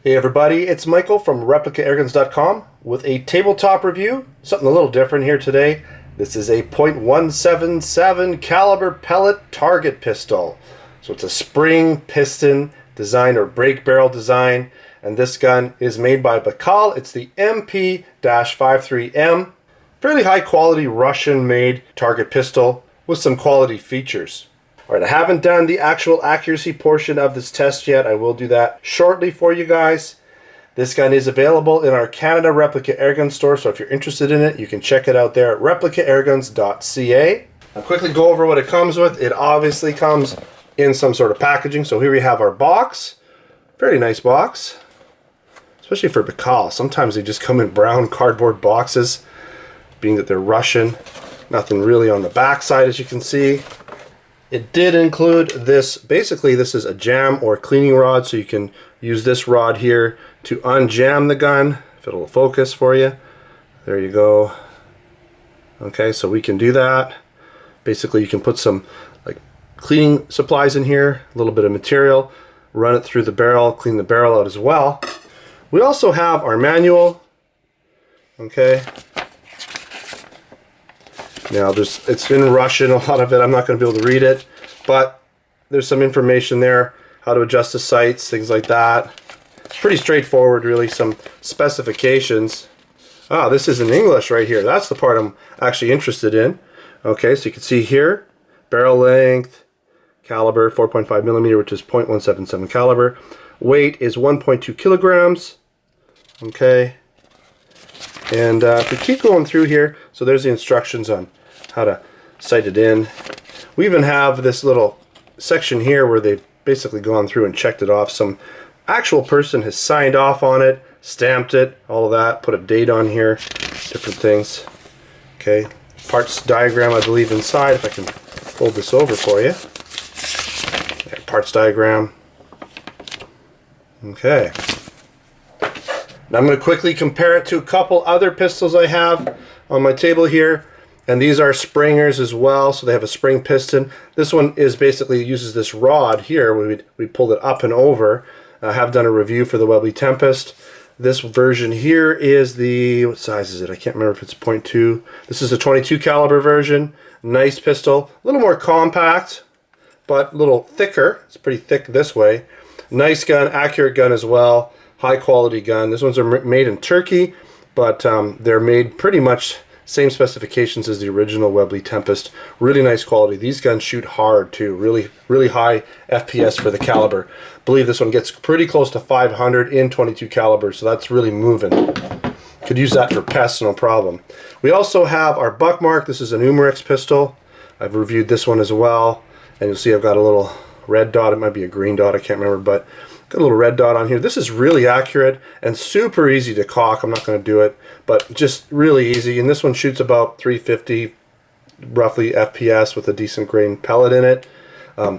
Hey everybody, it's Michael from replicaAirguns.com with a tabletop review, something a little different here today. This is a .177 caliber pellet target pistol. So it's a spring piston design or break barrel design, and this gun is made by Baikal. It's the MP-53M, fairly high quality Russian made target pistol with some quality features. Alright, I haven't done the actual accuracy portion of this test yet. I will do that shortly for you guys. This gun is available in our Canada Replica Airgun store, so if you're interested in it, you can check it out there at replicaAirguns.ca. I'll quickly go over what it comes with. It obviously comes in some sort of packaging. So here we have our box. Very nice box, especially for Baikal. Sometimes they just come in brown cardboard boxes, being that they're Russian. Nothing really on the back side, as you can see. It did include this. Basically, this is a jam or cleaning rod, so you can use this rod here to unjam the gun, if it'll focus for you. There you go. Okay, so we can do that. Basically, you can put some like cleaning supplies in here, a little bit of material, run it through the barrel, clean the barrel out as well. We also have our manual. Okay. Now, it's in Russian, a lot of it. I'm not going to be able to read it, but there's some information there, how to adjust the sights, things like that. It's pretty straightforward, really, some specifications. Ah, this is in English right here. That's the part I'm actually interested in. Okay, so you can see here, barrel length, caliber, 4.5 millimeter, which is .177 caliber. Weight is 1.2 kilograms. Okay. And if we keep going through here, so there's the instructions on how to sight it in. We even have this little section here where they've basically gone through and checked it off. Some actual person has signed off on it, stamped it, all of that, put a date on here, different things. Okay, parts diagram, I believe, inside, if I can fold this over for you. Yeah, parts diagram. Okay. Now I'm going to quickly compare it to a couple other pistols I have on my table here. And these are springers as well, so they have a spring piston. This one is basically uses this rod here. We pulled it up and over. I have done a review for the Webley Tempest. This version here is the, what size is it? I can't remember if it's .2. This is a 22 caliber version. Nice pistol. A little more compact, but a little thicker. It's pretty thick this way. Nice gun, accurate gun as well. High quality gun. These ones are made in Turkey, but they're made pretty much same specifications as the original Webley Tempest. Really nice quality. These guns shoot hard too. Really high FPS for the caliber. I believe this one gets pretty close to 500 in 22 caliber, so that's really moving. Could use that for pests, no problem. We also have our Buckmark. This is an Umarex pistol. I've reviewed this one as well, and you'll see I've got a little red dot. It might be a green dot, I can't remember, but got a little red dot on here. This is really accurate and super easy to cock. I'm not going to do it, but just really easy. And this one shoots about 350 roughly FPS with a decent grain pellet in it.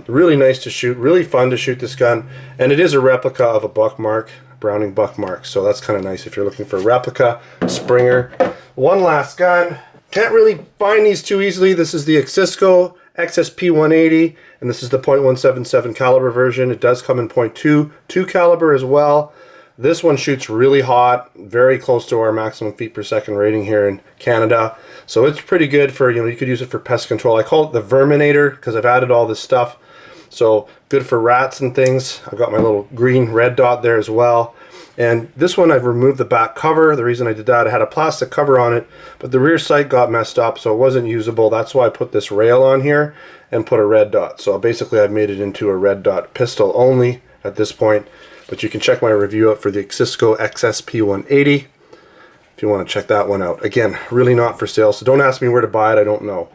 Really nice to shoot, really fun to shoot this gun, and it is a replica of a Buckmark, Browning Buckmark, so that's kind of nice if you're looking for a replica Springer. One last gun. Can't really find these too easily. This is the Cisco XSP-180, and this is the .177 caliber version. It does come in .22 caliber as well. This one shoots really hot, very close to our maximum feet per second rating here in Canada. So it's pretty good for, you could use it for pest control. I call it the Verminator because I've added all this stuff. So good for rats and things. I've got my little green red dot there as well. And this one I've removed the back cover. The reason I did that, I had a plastic cover on it, but the rear sight got messed up, so it wasn't usable. That's why I put this rail on here and put a red dot. So basically I've made it into a red dot pistol only at this point. But you can check my review out for the Cisco XSP-180 if you want to check that one out. Again, really not for sale, so don't ask me where to buy it. I don't know.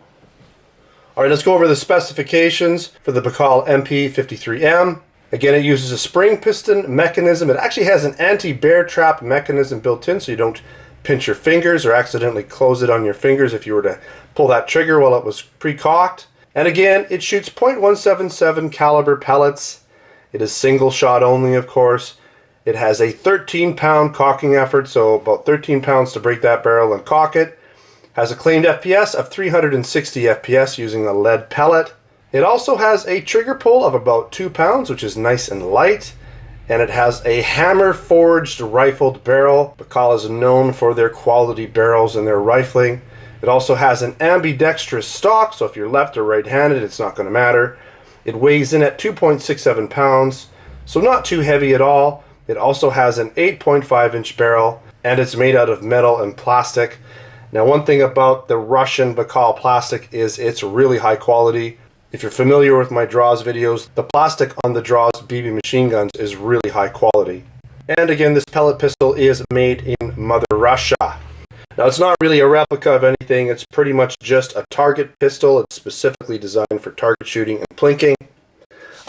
Alright, let's go over the specifications for the Baikal MP-53M. Again, it uses a spring piston mechanism. It actually has an anti-beartrap mechanism built in, so you don't pinch your fingers or accidentally close it on your fingers if you were to pull that trigger while it was pre-cocked. And again, it shoots .177 caliber pellets. It is single shot only, of course. It has a 13-pound cocking effort, so about 13 pounds to break that barrel and cock it. Has a claimed FPS of 360 FPS using a lead pellet. It also has a trigger pull of about 2 pounds, which is nice and light. and it has a hammer forged rifled barrel. Baikal is known for their quality barrels and their rifling. It also has an ambidextrous stock, so if you're left or right-handed, it's not going to matter. It weighs in at 2.67 pounds, so not too heavy at all. It also has an 8.5-inch barrel, and it's made out of metal and plastic. Now, one thing about the Russian Baikal plastic is it's really high quality. If you're familiar with my Draws videos, the plastic on the Draws BB machine guns is really high quality. And again, this pellet pistol is made in Mother Russia. Now, it's not really a replica of anything. It's pretty much just a target pistol. It's specifically designed for target shooting and plinking.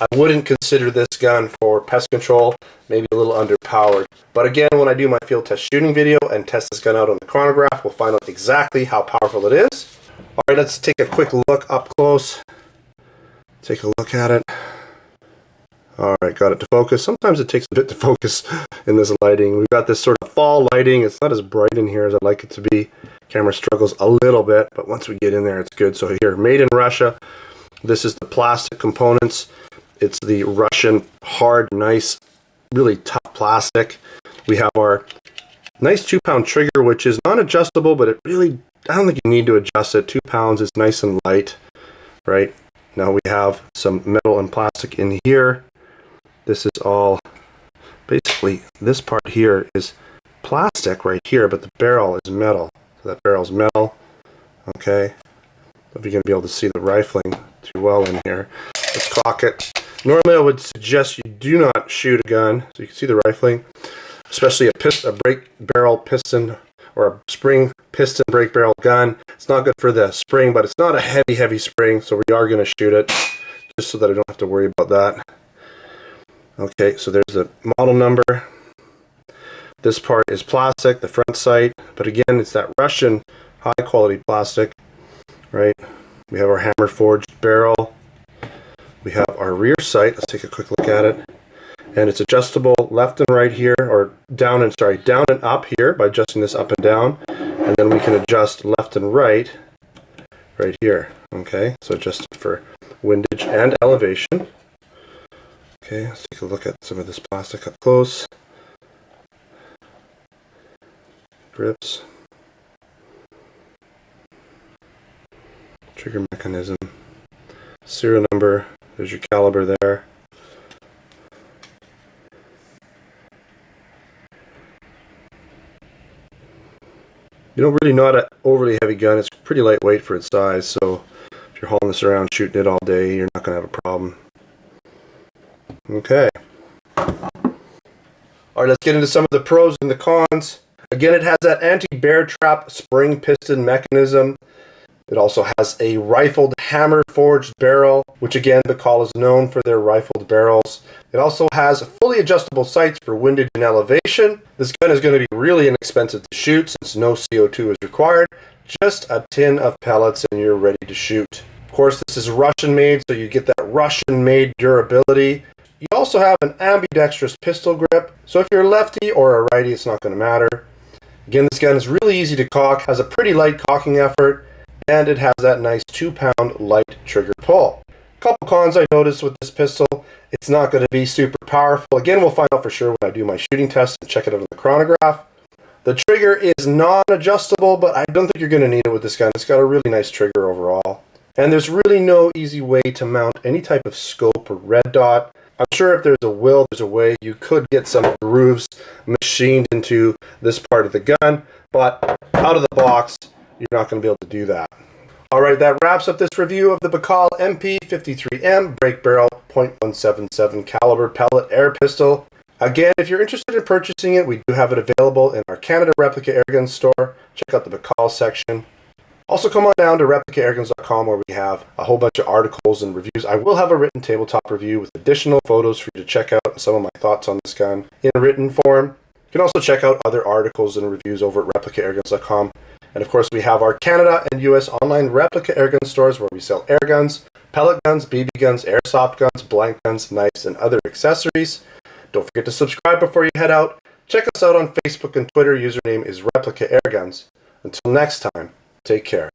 I wouldn't consider this gun for pest control, maybe a little underpowered. But again, when I do my field test shooting video and test this gun out on the chronograph, we'll find out exactly how powerful it is. All right, let's take a quick look up close. Take a look at it. All right, got it to focus. Sometimes it takes a bit to focus in this lighting. We've got this sort of fall lighting. It's not as bright in here as I'd like it to be. Camera struggles a little bit, but once we get in there, it's good. So here, made in Russia. This is the plastic components. It's the Russian hard, nice, really tough plastic. We have our nice 2-pound trigger, which is non-adjustable, but it really, I don't think you need to adjust it. 2 pounds is nice and light, right? Now we have some metal and plastic in here. This is all, basically, this part here is plastic right here, but the barrel is metal. So that barrel's metal, okay? If you're going to be able to see the rifling too well in here. Let's cock it. Normally I would suggest you do not shoot a gun, so you can see the rifling, especially a break barrel piston or a spring piston break barrel gun. It's not good for the spring, but it's not a heavy spring, so we are going to shoot it, just so that I don't have to worry about that. Okay, so there's the model number. This part is plastic, the front sight, but again, it's that Russian high quality plastic, right? We have our hammer forged barrel. We have our rear sight. Let's take a quick look at it. And it's adjustable left and right here, or down and up here by adjusting this up and down. And then we can adjust left and right here. Okay, so adjust it for windage and elevation. Okay, let's take a look at some of this plastic up close. Grips. Trigger mechanism. Serial number. There's your caliber there. You don't really not an overly heavy gun. It's pretty lightweight for its size, so if you're hauling this around shooting it all day, you're not going to have a problem. Okay. Alright, let's get into some of the pros and the cons. Again, it has that anti-beartrap spring piston mechanism. It also has a rifled hammer forged barrel, which again, Baikal is known for their rifled barrels. It also has fully adjustable sights for windage and elevation. This gun is going to be really inexpensive to shoot since no CO2 is required. Just a tin of pellets and you're ready to shoot. Of course, this is Russian made, so you get that Russian made durability. You also have an ambidextrous pistol grip, so if you're a lefty or a righty, it's not going to matter. Again, this gun is really easy to cock, has a pretty light cocking effort, and it has that nice 2-pound light trigger pull. A couple cons I noticed with this pistol: it's not going to be super powerful. Again, we'll find out for sure when I do my shooting test and check it out on the chronograph. The trigger is non-adjustable, but I don't think you're going to need it with this gun. It's got a really nice trigger overall. And there's really no easy way to mount any type of scope or red dot. I'm sure if there's a will, there's a way you could get some grooves machined into this part of the gun, but out of the box, you're not going to be able to do that. Alright, that wraps up this review of the Baikal MP-53M Break Barrel .177 caliber pellet air pistol. Again, if you're interested in purchasing it, we do have it available in our Canada Replica Airgun store. Check out the Baikal section. Also, come on down to replicaAirguns.com where we have a whole bunch of articles and reviews. I will have a written tabletop review with additional photos for you to check out and some of my thoughts on this gun in written form. You can also check out other articles and reviews over at replicaAirguns.com. And of course, we have our Canada and US online Replica Airgun stores where we sell air guns, pellet guns, BB guns, airsoft guns, blank guns, knives, and other accessories. Don't forget to subscribe before you head out. Check us out on Facebook and Twitter. Username is Replica Airguns. Until next time, take care.